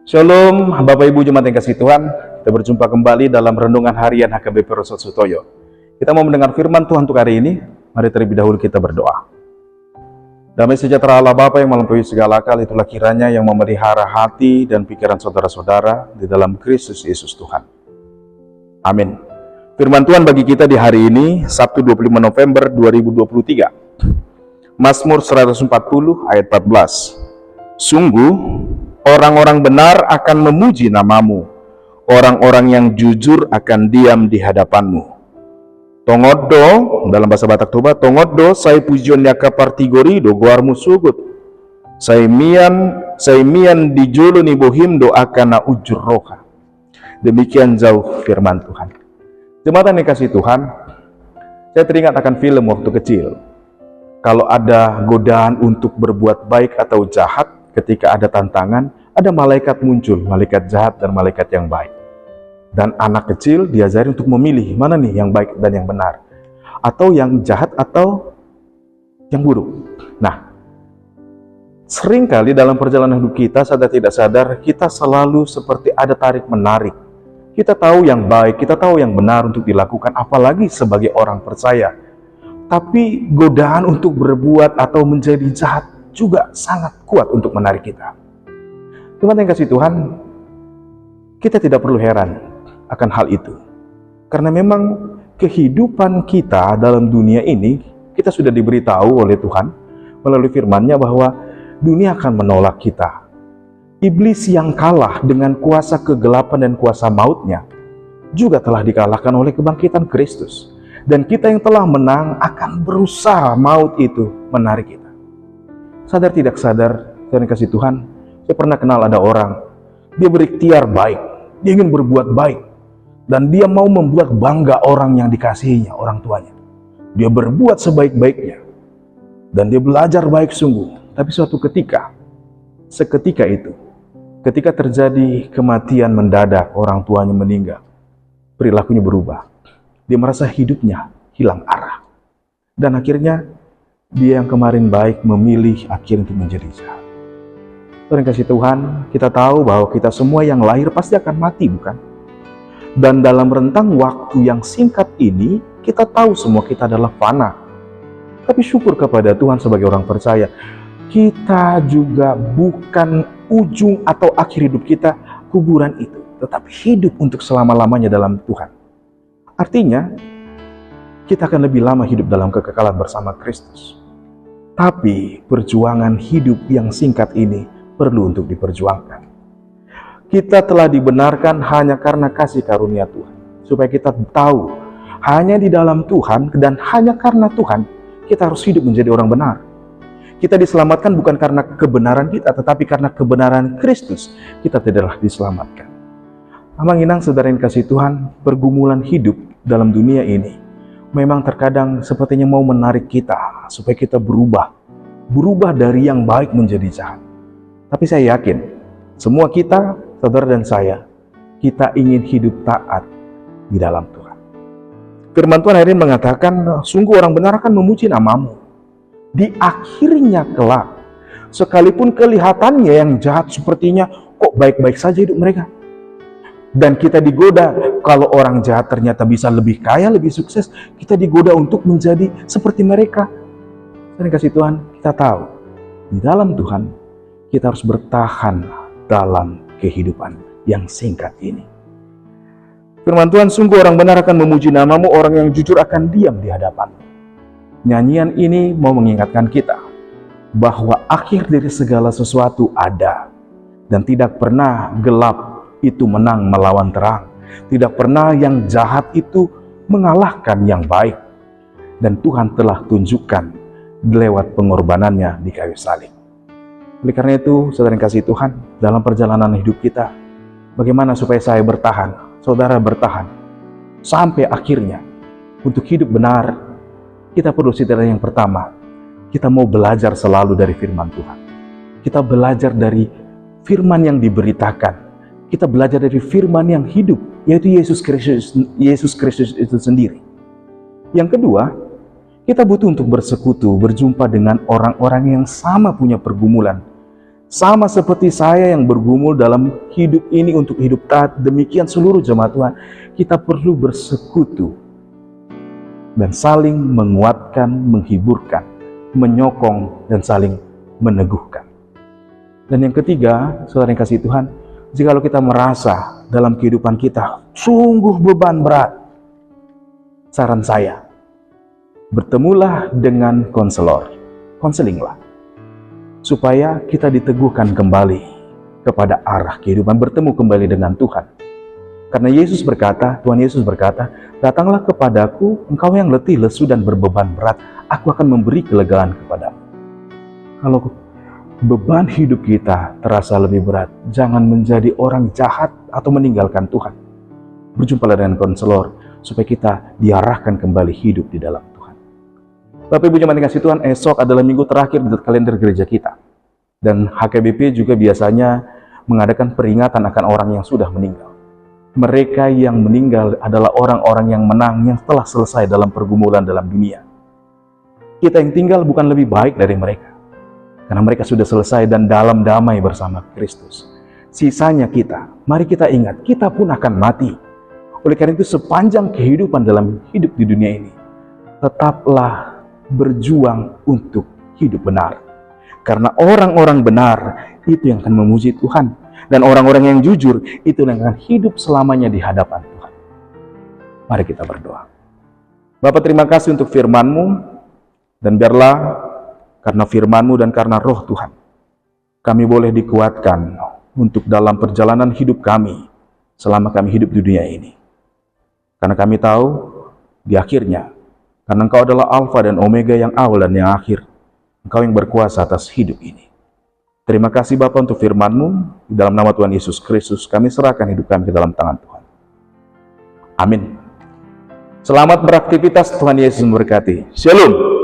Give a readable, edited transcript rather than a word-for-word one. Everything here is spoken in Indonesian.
Shalom, Bapak Ibu Jemaat yang kasih Tuhan. Kita berjumpa kembali dalam Renungan Harian HKBP Roso Sutoyo. Kita mau mendengar firman Tuhan untuk hari ini. Mari terlebih dahulu kita berdoa. Damai sejahtera Allah Bapa yang melampaui segala akal, itulah kiranya yang memelihara hati dan pikiran saudara-saudara di dalam Kristus Yesus Tuhan. Amin. Firman Tuhan bagi kita di hari ini, Sabtu 25 November 2023. Mazmur 140 ayat 14. Sungguh, orang-orang benar akan memuji namamu, orang-orang yang jujur akan diam di hadapanmu. Tongodo, dalam bahasa Batak Toba, tongodo say pujion yaka partigorido guarmu sugut. Saimian dijulu ni bohim doakan na ujur roha. Demikian jauh firman Tuhan. Jemaat yang dikasih Tuhan, saya teringat akan film waktu kecil. Kalau ada godaan untuk berbuat baik atau jahat, ketika ada tantangan, ada malaikat muncul, malaikat jahat dan malaikat yang baik. Dan anak kecil diajari untuk memilih mana nih yang baik dan yang benar, atau yang jahat atau yang buruk. Nah, seringkali dalam perjalanan hidup kita, sadar tidak sadar, kita selalu seperti ada tarik-menarik. Kita tahu yang baik, kita tahu yang benar untuk dilakukan, apalagi sebagai orang percaya. Tapi godaan untuk berbuat atau menjadi jahat juga sangat kuat untuk menarik kita. Teman yang kasih Tuhan, kita tidak perlu heran akan hal itu. Karena memang kehidupan kita dalam dunia ini, kita sudah diberitahu oleh Tuhan melalui firman-Nya bahwa dunia akan menolak kita. Iblis yang kalah dengan kuasa kegelapan dan kuasa mautnya juga telah dikalahkan oleh kebangkitan Kristus. Dan kita yang telah menang akan berusaha maut itu menarik kita. Sadar tidak sadar, saya kasih Tuhan, saya pernah kenal ada orang, dia berikhtiar baik, dia ingin berbuat baik, dan dia mau membuat bangga orang yang dikasihinya, orang tuanya. Dia berbuat sebaik-baiknya, dan dia belajar baik sungguh. Tapi suatu ketika, seketika itu, ketika terjadi kematian mendadak, orang tuanya meninggal, perilakunya berubah. Dia merasa hidupnya hilang arah. Dan akhirnya, dia yang kemarin baik memilih akhirnya untuk menjadi jahat. Tuhan kasih Tuhan, kita tahu bahwa kita semua yang lahir pasti akan mati, bukan? Dan dalam rentang waktu yang singkat ini, kita tahu semua kita adalah fana. Tapi syukur kepada Tuhan sebagai orang percaya, kita juga bukan ujung atau akhir hidup kita kuburan itu, tetapi hidup untuk selama-lamanya dalam Tuhan. Artinya, kita akan lebih lama hidup dalam kekekalan bersama Kristus. Tapi perjuangan hidup yang singkat ini perlu untuk diperjuangkan. Kita telah dibenarkan hanya karena kasih karunia Tuhan. Supaya kita tahu, hanya di dalam Tuhan dan hanya karena Tuhan, kita harus hidup menjadi orang benar. Kita diselamatkan bukan karena kebenaran kita, tetapi karena kebenaran Kristus, kita tidaklah diselamatkan. Amanginang saudara yang kasih Tuhan, pergumulan hidup dalam dunia ini memang terkadang sepertinya mau menarik kita supaya kita berubah dari yang baik menjadi jahat. Tapi saya yakin semua kita, saudara dan saya, kita ingin hidup taat di dalam Tuhan. Firman Tuhan hari ini mengatakan, sungguh orang benar akan memuji namamu. Di akhirnya kelak, sekalipun kelihatannya yang jahat sepertinya kok baik-baik saja hidup mereka. Dan kita digoda, kalau orang jahat ternyata bisa lebih kaya, lebih sukses, kita digoda untuk menjadi seperti mereka. Dan kasih Tuhan, kita tahu, di dalam Tuhan, kita harus bertahan dalam kehidupan yang singkat ini. Firman Tuhan, sungguh orang benar akan memuji namamu, orang yang jujur akan diam di hadapanmu. Nyanyian ini mau mengingatkan kita, bahwa akhir dari segala sesuatu ada, dan tidak pernah gelap itu menang melawan terang. Tidak pernah yang jahat itu mengalahkan yang baik. Dan Tuhan telah tunjukkan lewat pengorbanannya di kayu salib. Oleh karena itu, saudara yang kasih Tuhan, dalam perjalanan hidup kita, bagaimana supaya saya bertahan, saudara bertahan, sampai akhirnya, untuk hidup benar, kita perlu setidaknya yang pertama, kita mau belajar selalu dari firman Tuhan. Kita belajar dari firman yang diberitakan. Kita belajar dari firman yang hidup, yaitu Yesus Kristus itu sendiri. Yang kedua, kita butuh untuk bersekutu, berjumpa dengan orang-orang yang sama punya pergumulan, Sama seperti saya yang bergumul dalam hidup ini untuk hidup taat, demikian seluruh jemaat Tuhan, kita perlu bersekutu dan saling menguatkan, menghiburkan, menyokong, dan saling meneguhkan. Dan yang ketiga, saudara yang kasih Tuhan, jikalau kita merasa dalam kehidupan kita sungguh beban berat, saran saya, bertemulah dengan konselinglah, supaya kita diteguhkan kembali kepada arah kehidupan, bertemu kembali dengan Tuhan. Karena Tuhan Yesus berkata, datanglah kepadaku, engkau yang letih, lesu, dan berbeban berat, aku akan memberi kelegaan kepadamu. Kalau beban hidup kita terasa lebih berat, jangan menjadi orang jahat atau meninggalkan Tuhan. Berjumpalah dengan konselor, supaya kita diarahkan kembali hidup di dalam Tuhan. Bapak Ibu jemaat kasih Tuhan, esok adalah minggu terakhir di kalender gereja kita. Dan HKBP juga biasanya mengadakan peringatan akan orang yang sudah meninggal. Mereka yang meninggal adalah orang-orang yang menang, yang telah selesai dalam pergumulan dalam dunia. Kita yang tinggal bukan lebih baik dari mereka, karena mereka sudah selesai dan dalam damai bersama Kristus. Sisanya kita, mari kita ingat, kita pun akan mati. Oleh karena itu, sepanjang kehidupan dalam hidup di dunia ini, tetaplah berjuang untuk hidup benar. Karena orang-orang benar itu yang akan memuji Tuhan. Dan orang-orang yang jujur itu yang akan hidup selamanya di hadapan Tuhan. Mari kita berdoa. Bapa, terima kasih untuk firman-Mu. Dan biarlah karena firman-Mu dan karena roh Tuhan, kami boleh dikuatkan untuk dalam perjalanan hidup kami selama kami hidup di dunia ini. Karena kami tahu di akhirnya, karena Engkau adalah Alfa dan Omega, yang awal dan yang akhir, Engkau yang berkuasa atas hidup ini. Terima kasih Bapa untuk firman-Mu. Di dalam nama Tuhan Yesus Kristus, kami serahkan hidup kami ke dalam tangan Tuhan. Amin. Selamat beraktivitas, Tuhan Yesus memberkati. Shalom.